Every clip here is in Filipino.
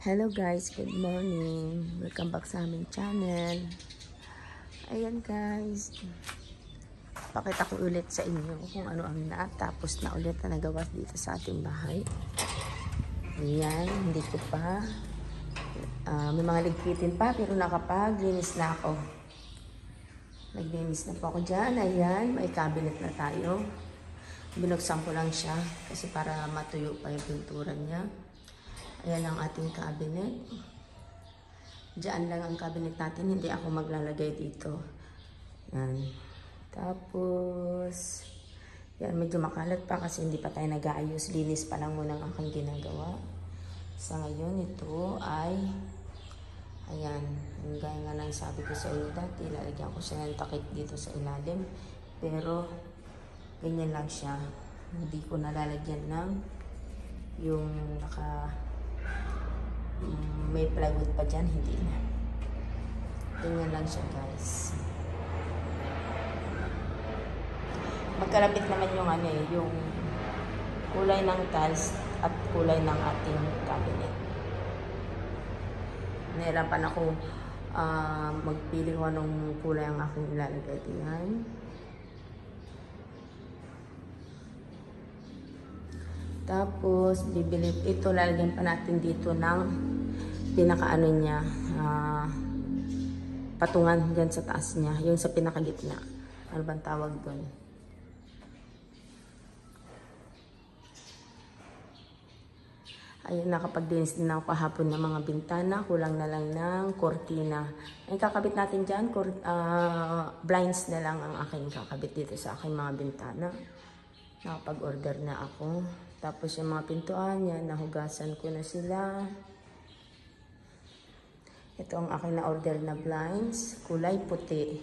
Hello guys, good morning. Welcome back sa aming channel. Ayan guys, pakita ko ulit sa inyo kung ano ang natapos na ulit na nagawa dito sa ating bahay. Ayan, hindi ko pa may mga ligpitin pa pero nakapaglinis na ako. Naglinis na po ako dyan. Ayan, may cabinet na tayo. Binuksan ko lang siya kasi para matuyo pa yung pintura niya. Ayan ang ating cabinet. Diyan lang ang cabinet natin. Hindi ako maglalagay dito. Yan. Tapos, yan, medyo makalat pa kasi hindi pa tayo nag-aayos. Linis pa lang muna ang aking ginagawa. Sa ngayon, ito ay, ayan, yung gaya nga lang sabi ko sa inyo dati, lalagyan ko siya ng takip dito sa ilalim. Pero, ganyan lang siya. Hindi ko nalalagyan ng yung may plywood pa dyan, hindi na. Ganyan lang siya guys. Magkalapit naman yung yung kulay ng tiles at kulay ng ating cabinet. Nahirapan ako magpili ko anong kulay ang aking ilalagay diyan. Tapos, bibili, ito lalagyan pa natin dito ng pinakaano niya, patungan dyan sa taas niya, yung sa pinakagitna. Ano bang tawag doon? Ayun, nakapag-dinis din ako kahapon ng mga bintana, kulang na lang ng kortina. Ang kakabit natin dyan, blinds na lang ang aking kakabit dito sa aking mga bintana. Nakapag-order na ako. Tapos yung mga pintuan yan, nahugasan ko na sila. Ito ang aking na-order na blinds, kulay puti.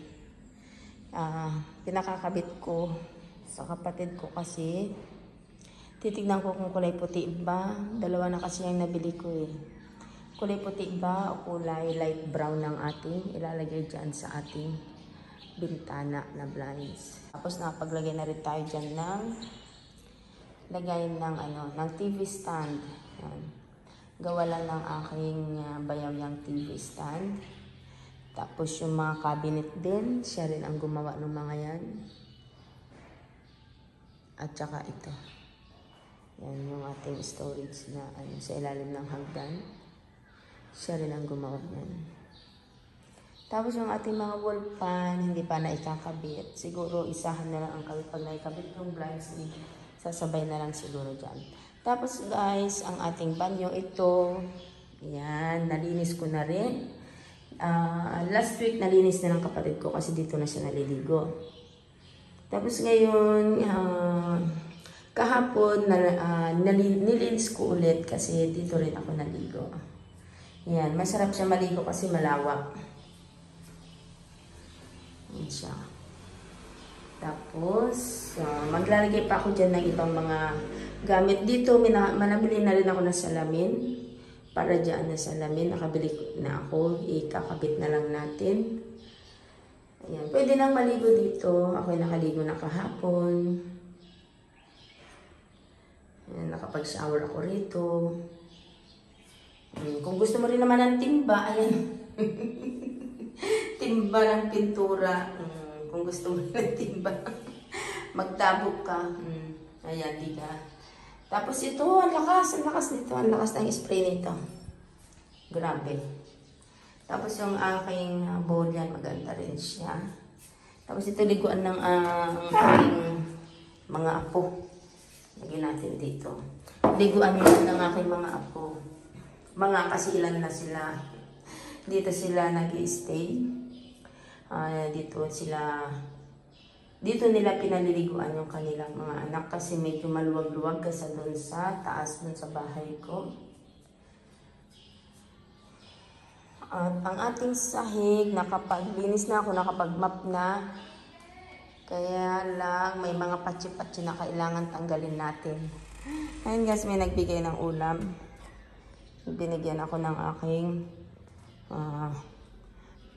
Pinakakabit ko sa kapatid ko kasi titignan ko kung kulay puti ba. Dalawa na kasi yung nabili ko eh. Kulay puti ba o kulay light brown ng ating ilalagay dyan sa ating bintana na blinds. Tapos nakapaglagay na rin tayo dyan ng lagayin ng ng TV stand. Yan. Gawa lang ng aking bayawyang TV stand. Tapos yung mga cabinet din, siya rin ang gumawa ng mga yan. At saka ito. Yan yung ating storage na sa ilalim ng hagdan. Siya rin ang gumawa yan. Tapos yung ating mga wall fan, hindi pa naikakabit. Siguro isahan na lang ang kabit. Pag naikabit yung blinds, sasabay na lang siguro dyan. Tapos guys, ang ating banyo ito, yan, nalinis ko na rin. Last week nalinis na ng kapatid ko kasi dito na siya naliligo. Tapos ngayon, kahapon nilinis ko ulit kasi dito rin ako naligo. Yan, masarap siya maligo kasi malawak. Yan siya. Tapos, maglalagay pa ako dyan ng ibang mga gamit. Dito, manabili na rin ako ng salamin. Para dyan na salamin, nakabili na ako. Ikakabit na lang natin. Ayan. Pwede nang maligo dito. Ako'y nakaligo na kahapon. Ayan, nakapag-shower ako rito. Ayan. Kung gusto mo rin naman ng timba, ayan. Timba ng pintura. Kung gusto mo ng timba, magtabok ka. Ayan, di ka. Tapos ito, ang lakas nito. Ang lakas ng spray nito. Grabe. Tapos yung aking bowl yan, maganda rin siya. Tapos ito, liguan ng aking mga apo. Lagyan natin dito. Liguan yan ng aking mga apo. Mga kasilan na sila. Dito sila nag-i-stay. Dito nila pinaliliguan yung kanilang mga anak kasi medyo maluwag-luwag kasi doon sa taas, doon sa bahay ko. At ang ating sahig, nakapaglinis na ako, nakapag-map na. Kaya lang, may mga patsi-patsi na kailangan tanggalin natin. Ayun guys, may nagbigay ng ulam. Binigyan ako ng aking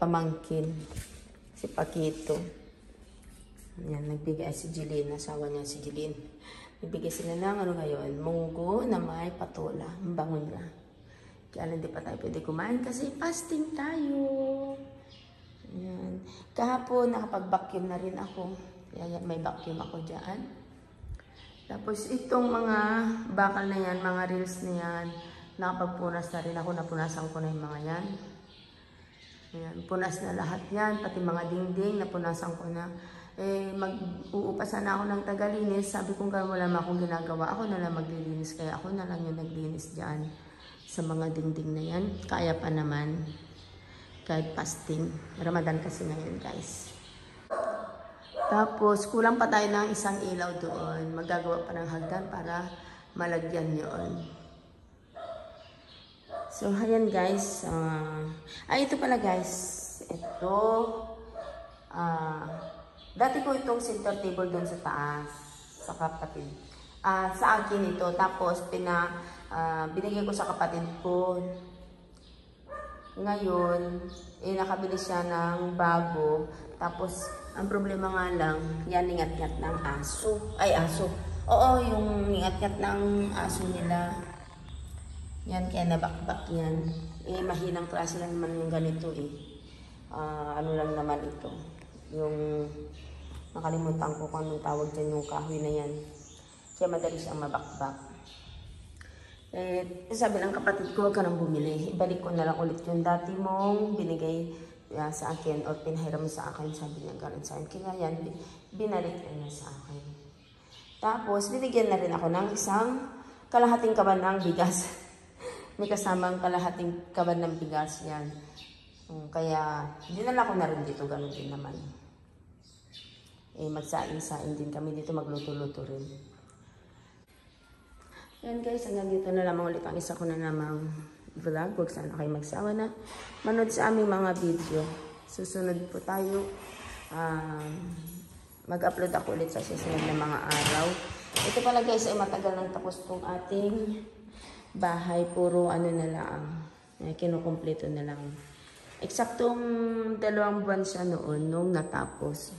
pamangkin. Si Pakito. Yan, nagbigay si Jeline. Asawa niya si Jeline. Nagbigay sila ng ngayon, munggo na may patola. Ang bango niya. Kaya lang di pa tayo pwede kumain kasi fasting tayo. Ayan. Kahapon nakapag-vacuum na rin ako. Kaya may vacuum ako dyan. Tapos itong mga bakal na yan, mga reels na yan, nakapagpunas na rin ako. Napunasan ko na yung mga yan. Ayan, punas na lahat yan. Pati mga dingding, napunasan ko na. Mag-uupasan na ako ng tagalinis. Sabi kong wala naman akong ginagawa. Ako na lang maglilinis. Kaya ako na lang yung naglinis dyan sa mga dingding na yan. Kaya pa naman. Kahit fasting. Ramadan kasi ngayon, guys. Tapos, kulang pa tayo ng isang ilaw doon. Magagawa pa ng hagdan para malagyan yun. So, ayan guys. Ito pala guys. Ito. Dati ko itong center table doon sa taas. Sa kapatid. Sa akin ito. Tapos, binigay ko sa kapatid ko. Ngayon, nakabili siya ng bago. Tapos, ang problema nga lang, yan ingat-ngat ng aso. Ay, aso. Oo, yung ingat-ngat ng aso nila. Yan, kaya nabakbak yan. Mahinang klase lang naman yung ganito ano lang naman ito. Yung, nakalimutan ko kung anong tawag dyan yung kahoy na yan. Kaya madali siyang mabakbak. Sabi ng kapatid ko, huwag ka nang bumili. Ibalik ko na lang ulit yung dati mong binigay sa akin o pinahiram sa akin. Sabi niya gano'n sa akin. Kaya yan, binalik niya sa akin. Tapos, binigyan na rin ako ng isang kalahating kaban ng bigas. May kasamang kalahating kaban ng bigas yan. Kaya, dinala ko na rin dito. Gano'n din naman. Magsaing-saing din kami dito. Magluto-luto rin. Yan guys, hanggang dito na lamang ulit ang isa ko na namang vlog. Huwag sana kayo magsawa na manood sa aming mga video. Susunod po tayo. Mag-upload ako ulit sa susunod na mga araw. Ito pala guys ay matagal nang tapos tong ating bahay. Puro ano na lang. Kinukumpleto na lang. Eksaktong 2 buwan siya noon nung natapos.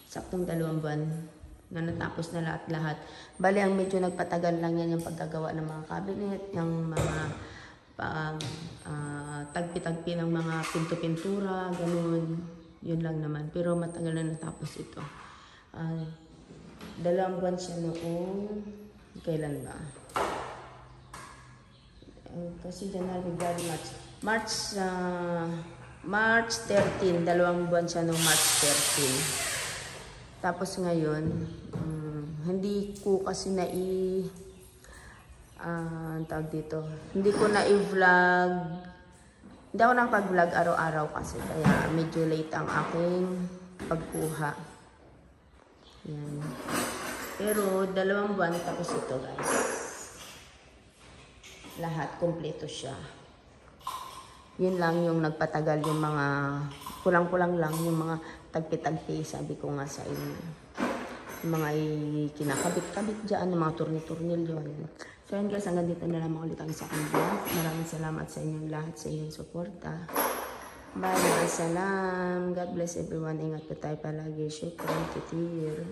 Eksaktong 2 buwan. Na natapos na lahat-lahat. Bali, ang medyo nagpatagal lang yan yung pagkagawa ng mga cabinet, yung mga tagpi-tagpi ng mga pinto-pintura, ganun. Yun lang naman. Pero matagal na natapos ito. 2 buwan siya noong, kailan ba? Kasi January, February, March 13. 2 buwan siya noong March 13. Tapos ngayon, hindi ko kasi tawag dito, hindi ko na-i-vlog, hindi ako nakapag-vlog araw-araw kasi, kaya medyo late ang aking pagkuha. Yan. Pero 2 buwan tapos ito guys. Lahat, kompleto siya. Yun lang yung nagpatagal, yung mga kulang-kulang lang, yung mga tagpi-tagpi, sabi ko nga sa inyo. Yung mga kinakabit-kabit dyan, yung mga turnil-turnil yun. So yun guys, hanggang dito na lamang ulit ang sa aking vlog. Maraming salamat sa inyong lahat, sa inyong suporta. Bye, salam. God bless everyone. Ingat po tayo palagi. Shukran, kitir.